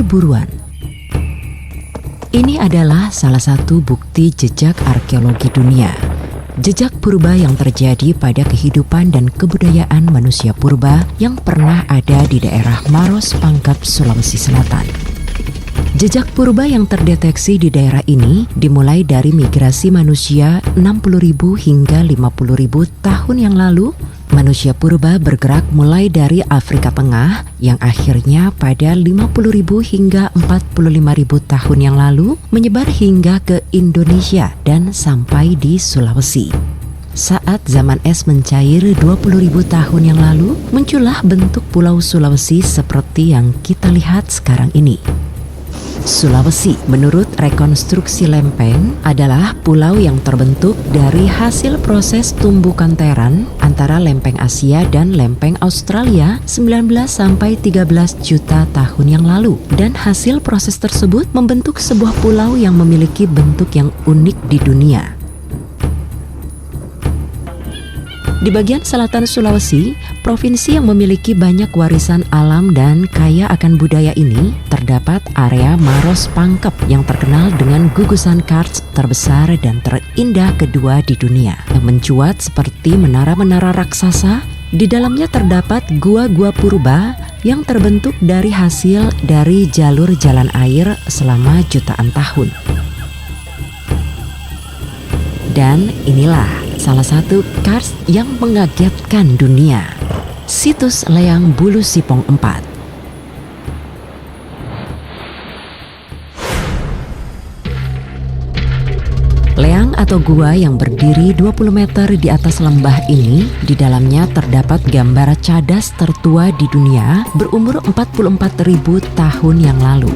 perburuan. Ini adalah salah satu bukti jejak arkeologi dunia. Jejak purba yang terjadi pada kehidupan dan kebudayaan manusia purba yang pernah ada di daerah Maros Pangkep, Sulawesi Selatan. Jejak purba yang terdeteksi di daerah ini dimulai dari migrasi manusia 60.000 hingga 50.000 tahun yang lalu. Manusia purba bergerak mulai dari Afrika Tengah yang akhirnya pada 50.000 hingga 45.000 tahun yang lalu menyebar hingga ke Indonesia dan sampai di Sulawesi. Saat zaman es mencair 20.000 tahun yang lalu, muncullah bentuk Pulau Sulawesi seperti yang kita lihat sekarang ini. Sulawesi, menurut rekonstruksi lempeng, adalah pulau yang terbentuk dari hasil proses tumbukan teran antara lempeng Asia dan lempeng Australia 19-13 juta tahun yang lalu. Dan hasil proses tersebut membentuk sebuah pulau yang memiliki bentuk yang unik di dunia. Di bagian selatan Sulawesi, provinsi yang memiliki banyak warisan alam dan kaya akan budaya ini, terdapat area Maros Pangkep yang terkenal dengan gugusan karst terbesar dan terindah kedua di dunia, yang mencuat seperti menara-menara raksasa. Di dalamnya terdapat gua-gua purba yang terbentuk dari hasil dari jalur jalan air selama jutaan tahun. Dan inilah salah satu karst yang mengagetkan dunia, situs Leang Bulu Sipong 4. Leang atau gua yang berdiri 20 meter di atas lembah ini, di dalamnya terdapat gambar cadas tertua di dunia berumur 44.000 tahun yang lalu.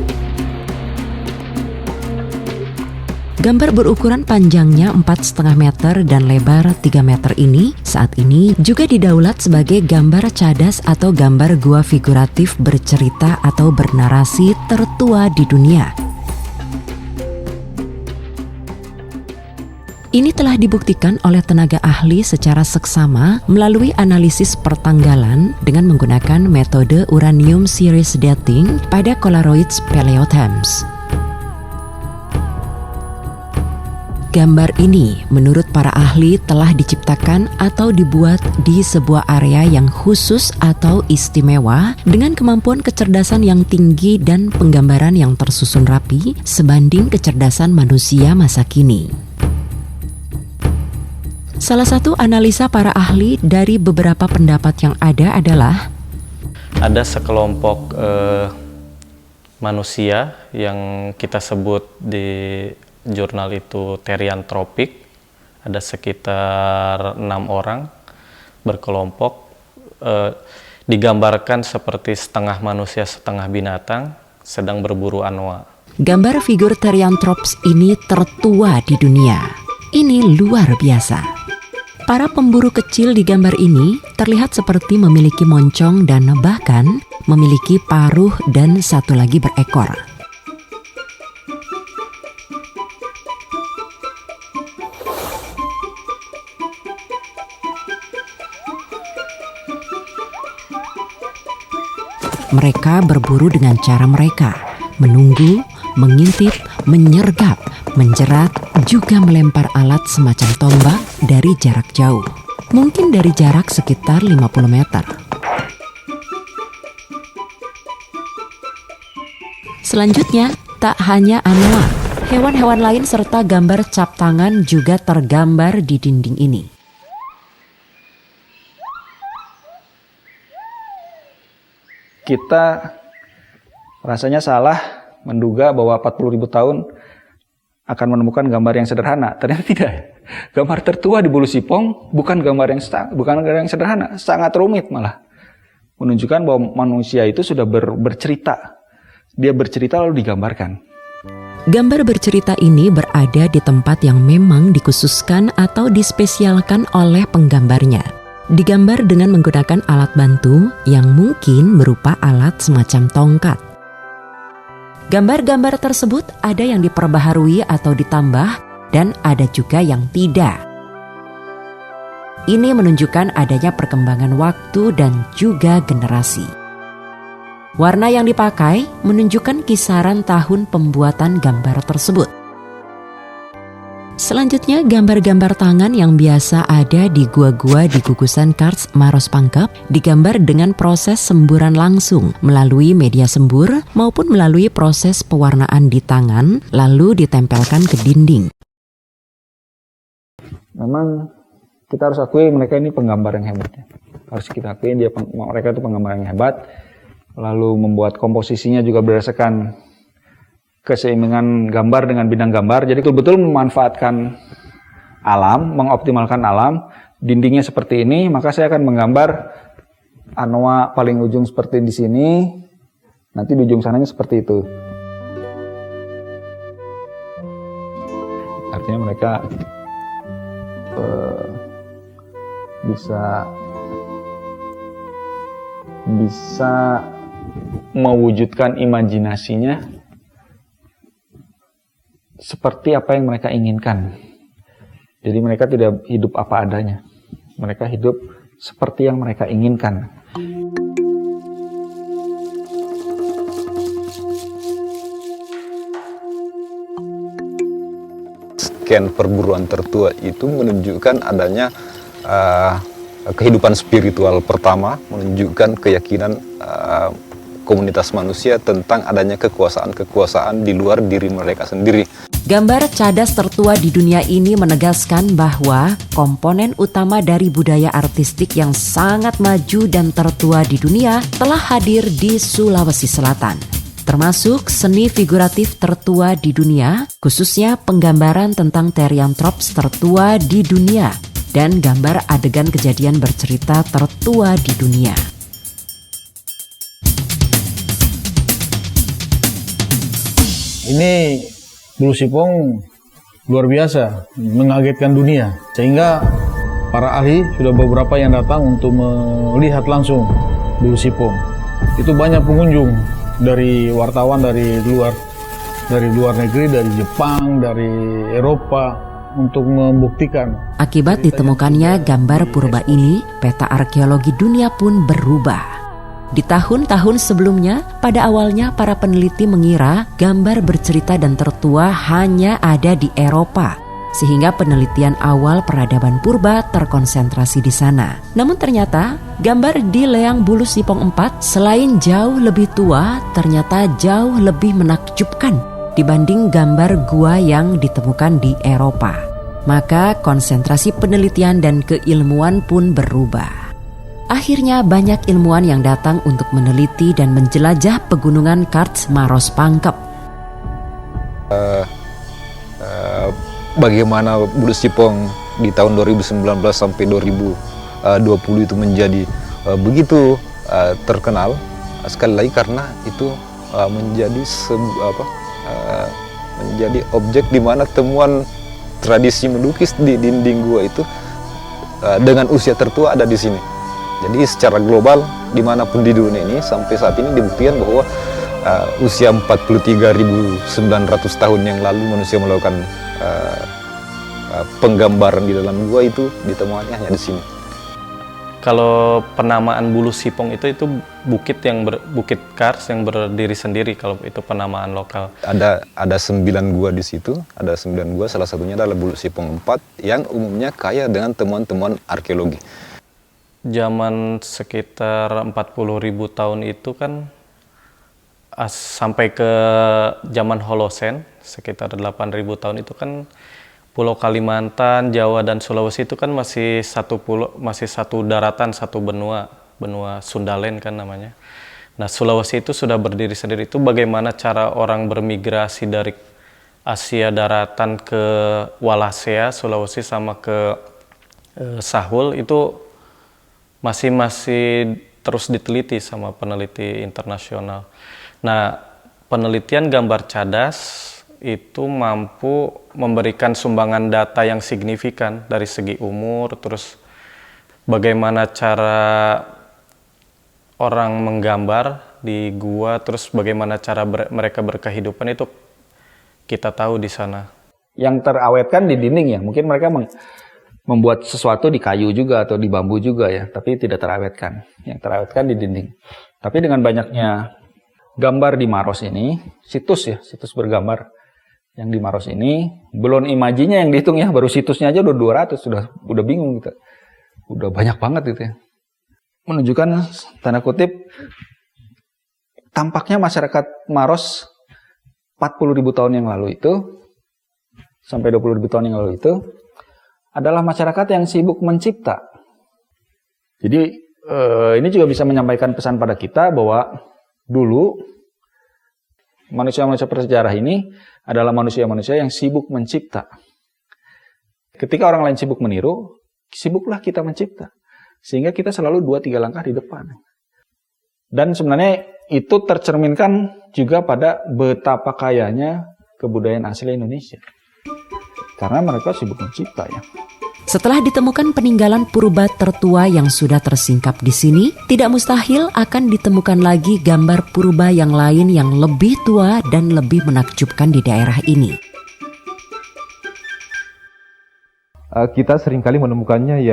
Gambar berukuran panjangnya 4,5 meter dan lebar 3 meter ini saat ini juga didaulat sebagai gambar cadas atau gambar gua figuratif bercerita atau bernarasi tertua di dunia. Ini telah dibuktikan oleh tenaga ahli secara seksama melalui analisis pertanggalan dengan menggunakan metode uranium series dating pada Polaroid Paleotherms. Gambar ini menurut para ahli telah diciptakan atau dibuat di sebuah area yang khusus atau istimewa dengan kemampuan kecerdasan yang tinggi dan penggambaran yang tersusun rapi sebanding kecerdasan manusia masa kini. Salah satu analisa para ahli dari beberapa pendapat yang ada adalah ada sekelompok manusia yang kita sebut di jurnal itu Therianthropik, ada sekitar 6 orang berkelompok, digambarkan seperti setengah manusia setengah binatang sedang berburu anoa. Gambar figur Therianthrops ini tertua di dunia. Ini luar biasa. Para pemburu kecil di gambar ini terlihat seperti memiliki moncong dan bahkan memiliki paruh dan satu lagi berekor. Mereka berburu dengan cara mereka, menunggu, mengintip, menyergap, menjerat, juga melempar alat semacam tombak dari jarak jauh. Mungkin dari jarak sekitar 50 meter. Selanjutnya, tak hanya anoa, hewan-hewan lain serta gambar cap tangan juga tergambar di dinding ini. Kita rasanya salah menduga bahwa 40.000 tahun akan menemukan gambar yang sederhana. Ternyata tidak. Gambar tertua di Bulu Sipong bukan gambar yang sederhana, sangat rumit malah. Menunjukkan bahwa manusia itu sudah bercerita. Dia bercerita lalu digambarkan. Gambar bercerita ini berada di tempat yang memang dikhususkan atau dispesialkan oleh penggambarnya. Digambar dengan menggunakan alat bantu yang mungkin berupa alat semacam tongkat. Gambar-gambar tersebut ada yang diperbaharui atau ditambah dan ada juga yang tidak. Ini menunjukkan adanya perkembangan waktu dan juga generasi. Warna yang dipakai menunjukkan kisaran tahun pembuatan gambar tersebut. Selanjutnya, gambar-gambar tangan yang biasa ada di gua-gua di gugusan Karst Maros Pangkep digambar dengan proses semburan langsung melalui media sembur maupun melalui proses pewarnaan di tangan lalu ditempelkan ke dinding. Memang kita harus akui mereka ini penggambar yang hebat. Harus kita akui mereka itu penggambar yang hebat. Lalu membuat komposisinya juga berdasarkan keseimbangan gambar dengan bidang gambar. Jadi betul-betul memanfaatkan alam, mengoptimalkan alam. Dindingnya seperti ini, maka saya akan menggambar anoa paling ujung seperti di sini. Nanti di ujung sananya seperti itu. Artinya mereka bisa mewujudkan imajinasinya seperti apa yang mereka inginkan. Jadi mereka tidak hidup apa adanya. Mereka hidup seperti yang mereka inginkan. Scan perburuan tertua itu menunjukkan adanya kehidupan spiritual pertama, menunjukkan keyakinan komunitas manusia tentang adanya kekuasaan di luar diri mereka sendiri. Gambar cadas tertua di dunia ini menegaskan bahwa komponen utama dari budaya artistik yang sangat maju dan tertua di dunia telah hadir di Sulawesi Selatan. Termasuk seni figuratif tertua di dunia, khususnya penggambaran tentang Therianthropus tertua di dunia, dan gambar adegan kejadian bercerita tertua di dunia. Ini Bulu Sipong luar biasa, mengagetkan dunia. Sehingga para ahli sudah beberapa yang datang untuk melihat langsung Bulu Sipong. Itu banyak pengunjung dari wartawan dari luar negeri, dari Jepang, dari Eropa untuk membuktikan. Akibat ditemukannya gambar purba ini, peta arkeologi dunia pun berubah. Di tahun-tahun sebelumnya, pada awalnya para peneliti mengira gambar bercerita dan tertua hanya ada di Eropa, sehingga penelitian awal peradaban purba terkonsentrasi di sana. Namun ternyata, gambar di Leang Bulu Sipong 4 selain jauh lebih tua, ternyata jauh lebih menakjubkan dibanding gambar gua yang ditemukan di Eropa. Maka konsentrasi penelitian dan keilmuan pun berubah. Akhirnya banyak ilmuwan yang datang untuk meneliti dan menjelajah pegunungan Karst Maros Pangkep. Bagaimana Bulu Sipong di tahun 2019 sampai 2020 itu menjadi begitu terkenal, sekali lagi karena itu menjadi objek di mana temuan tradisi melukis di dinding gua itu dengan usia tertua ada di sini. Jadi secara global dimanapun di dunia ini sampai saat ini dibuktikan bahwa usia 43.900 tahun yang lalu manusia melakukan penggambaran di dalam gua itu ditemukannya hanya di sini. Kalau penamaan Bulu Sipong itu bukit Karst yang berdiri sendiri kalau itu penamaan lokal. Ada 9 gua di situ, ada 9 gua, salah satunya adalah Bulu Sipong 4 yang umumnya kaya dengan temuan-temuan arkeologi. Zaman sekitar 40.000 tahun itu kan sampai ke zaman Holosen sekitar 8.000 tahun itu kan Pulau Kalimantan, Jawa dan Sulawesi itu kan masih satu pulau, masih satu daratan, satu benua Sundalen kan namanya. Nah, Sulawesi itu sudah berdiri sendiri. Itu bagaimana cara orang bermigrasi dari Asia daratan ke Wallacea, Sulawesi sama ke Sahul itu masih terus diteliti sama peneliti internasional. Nah, penelitian gambar cadas itu mampu memberikan sumbangan data yang signifikan dari segi umur, terus bagaimana cara orang menggambar di gua, terus bagaimana cara mereka berkehidupan itu kita tahu di sana. Yang terawetkan di dinding ya, mungkin mereka membuat sesuatu di kayu juga atau di bambu juga ya, tapi tidak terawetkan. Yang terawetkan di dinding. Tapi dengan banyaknya gambar di Maros ini, situs bergambar yang di Maros ini, belum imajinya yang dihitung ya, baru situsnya aja udah 200, udah bingung gitu. Udah banyak banget gitu ya. Menunjukkan tanda kutip tampaknya masyarakat Maros 40.000 tahun yang lalu itu sampai 20.000 tahun yang lalu itu adalah masyarakat yang sibuk mencipta. Jadi ini juga bisa menyampaikan pesan pada kita bahwa dulu manusia-manusia prasejarah ini adalah manusia-manusia yang sibuk mencipta. Ketika orang lain sibuk meniru, sibuklah kita mencipta. Sehingga kita selalu 2-3 langkah di depan. Dan sebenarnya itu tercerminkan juga pada betapa kayanya kebudayaan asli Indonesia. Karena mereka sibuk mencipta ya. Setelah ditemukan peninggalan purba tertua yang sudah tersingkap di sini, tidak mustahil akan ditemukan lagi gambar purba yang lain yang lebih tua dan lebih menakjubkan di daerah ini. Kita seringkali menemukannya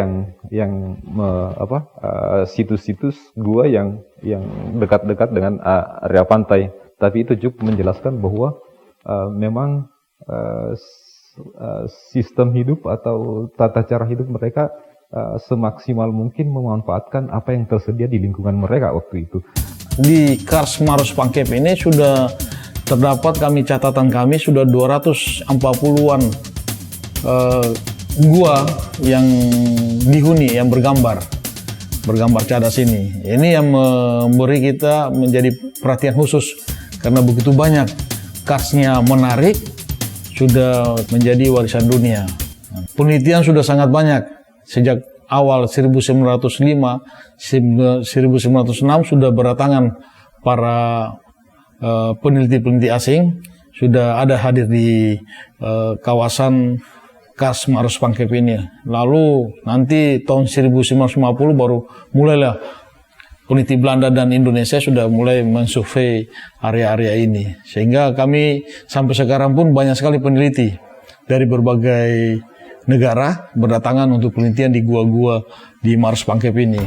situs-situs gua yang dekat-dekat dengan area pantai. Tapi itu juga menjelaskan bahwa memang sistem hidup atau tata cara hidup mereka semaksimal mungkin memanfaatkan apa yang tersedia di lingkungan mereka waktu itu. Di Kars Maros Pangkep ini sudah terdapat catatan kami sudah 240-an gua yang dihuni, yang bergambar cadas ini. Ini yang memberi kita menjadi perhatian khusus karena begitu banyak karsnya menarik, sudah menjadi warisan dunia. Penelitian sudah sangat banyak. Sejak awal 1905, 1906 sudah berdatangan para peneliti-peneliti asing, sudah ada hadir di kawasan Kars Maros Pangkep ini. Lalu nanti tahun 1950 baru mulailah peneliti Belanda dan Indonesia sudah mulai mensurvei area-area ini. Sehingga kami sampai sekarang pun banyak sekali peneliti dari berbagai negara berdatangan untuk penelitian di gua-gua di Maros Pangkep ini.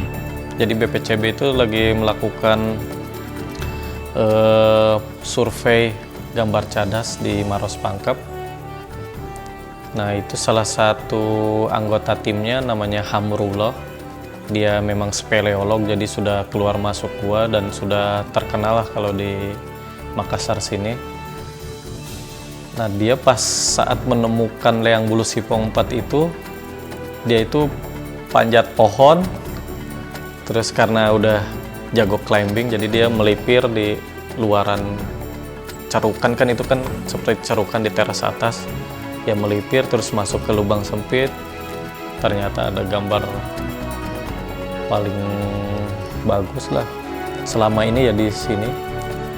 Jadi BPCB itu lagi melakukan survei gambar cadas di Maros Pangkep. Nah, itu salah satu anggota timnya namanya Hamrullah. Dia memang speleolog, jadi sudah keluar masuk gua dan sudah terkenal lah kalau di Makassar sini. Nah, dia pas saat menemukan Leang Bulu Sipong 4 itu, dia itu panjat pohon, terus karena udah jago climbing, jadi dia melipir di luaran carukan, kan itu kan seperti carukan di teras atas. Dia melipir terus masuk ke lubang sempit, ternyata ada gambar paling bagus lah selama ini ya di sini.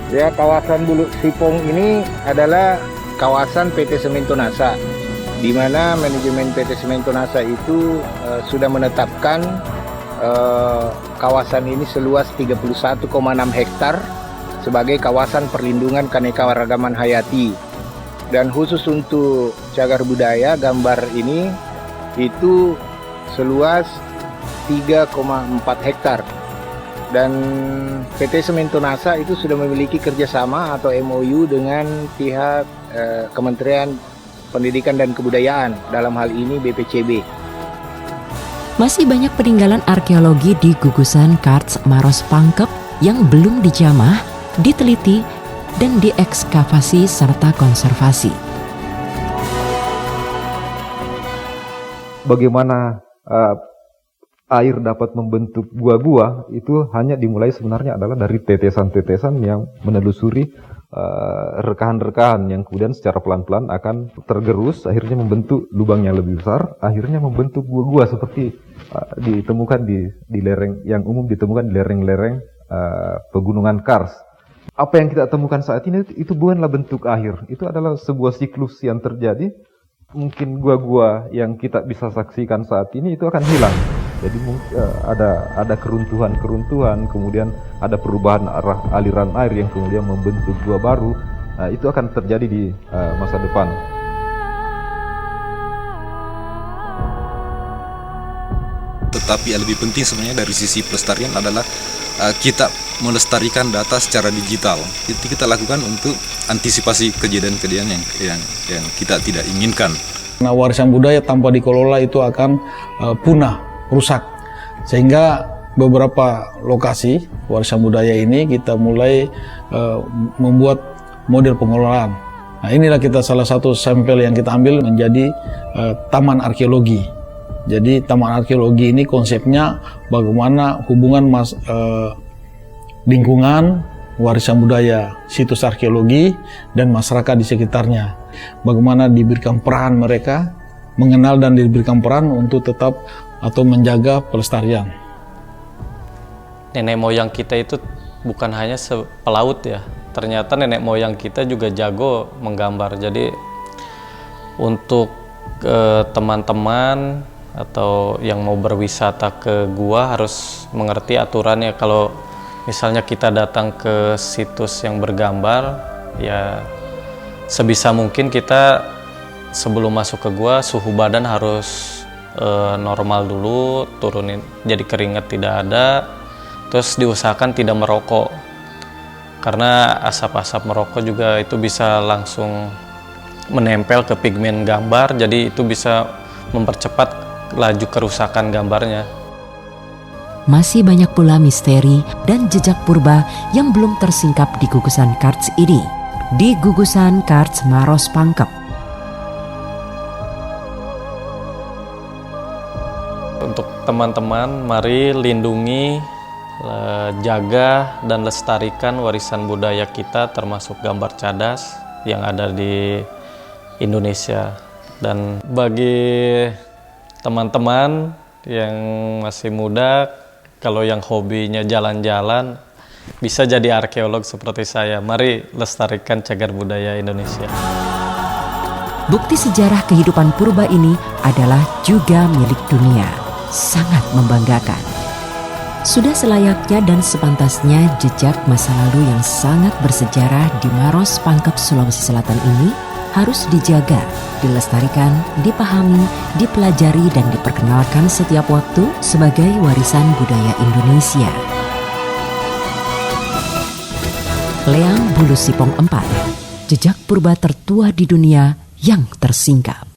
Ya, kawasan Bulu Sipong ini adalah kawasan PT Semen Tonasa, di mana manajemen PT Semen Tonasa itu sudah menetapkan kawasan ini seluas 31,6 hektar sebagai kawasan perlindungan keanekaragaman hayati. Dan khusus untuk cagar budaya gambar ini itu seluas 3,4 hektar. Dan PT Semen Tonasa itu sudah memiliki kerjasama atau MOU dengan pihak Kementerian Pendidikan dan Kebudayaan, dalam hal ini BPCB. Masih banyak peninggalan arkeologi di gugusan Kars Maros Pangkep yang belum dijamah, diteliti, dan diekskavasi serta konservasi. Bagaimana air dapat membentuk gua-gua itu hanya dimulai sebenarnya adalah dari tetesan-tetesan yang menelusuri rekahan-rekahan yang kemudian secara pelan-pelan akan tergerus, akhirnya membentuk lubang yang lebih besar, akhirnya membentuk gua-gua seperti ditemukan di lereng yang umum ditemukan di lereng-lereng pegunungan Kars. Apa yang kita temukan saat ini itu bukanlah bentuk akhir, itu adalah sebuah siklus yang terjadi. Mungkin gua-gua yang kita bisa saksikan saat ini itu akan hilang. Jadi ada keruntuhan, kemudian ada perubahan arah aliran air yang kemudian membentuk gua baru. Nah, itu akan terjadi di masa depan. Tetapi yang lebih penting sebenarnya dari sisi pelestarian adalah kita melestarikan data secara digital. Itu kita lakukan untuk antisipasi kejadian-kejadian yang kita tidak inginkan. Nah, warisan budaya tanpa dikelola itu akan punah, rusak. Sehingga beberapa lokasi warisan budaya ini kita mulai membuat model pengelolaan. Nah, inilah kita salah satu sampel yang kita ambil menjadi taman arkeologi. Jadi taman arkeologi ini konsepnya bagaimana hubungan lingkungan, warisan budaya, situs arkeologi, dan masyarakat di sekitarnya. Bagaimana diberikan peran mereka, mengenal dan diberikan peran untuk tetap atau menjaga pelestarian. Nenek moyang kita itu bukan hanya pelaut ya, ternyata nenek moyang kita juga jago menggambar. Jadi untuk teman-teman atau yang mau berwisata ke gua harus mengerti aturannya. Kalau misalnya kita datang ke situs yang bergambar, ya sebisa mungkin kita sebelum masuk ke gua suhu badan harus normal dulu, turunin jadi keringat tidak ada. Terus diusahakan tidak merokok, karena asap-asap merokok juga itu bisa langsung menempel ke pigmen gambar, jadi itu bisa mempercepat laju kerusakan gambarnya. Masih banyak pula misteri dan jejak purba yang belum tersingkap di gugusan karts ini, di gugusan karts Maros Pangkep. Untuk teman-teman, mari lindungi, jaga dan lestarikan warisan budaya kita, termasuk gambar cadas yang ada di Indonesia. Dan bagi teman-teman yang masih muda, kalau yang hobinya jalan-jalan, bisa jadi arkeolog seperti saya. Mari lestarikan cagar budaya Indonesia. Bukti sejarah kehidupan purba ini adalah juga milik dunia. Sangat membanggakan. Sudah selayaknya dan sepantasnya jejak masa lalu yang sangat bersejarah di Maros Pangkep, Sulawesi Selatan ini harus dijaga, dilestarikan, dipahami, dipelajari, dan diperkenalkan setiap waktu sebagai warisan budaya Indonesia. Leang Bulu Sipong 4, jejak purba tertua di dunia yang tersingkap.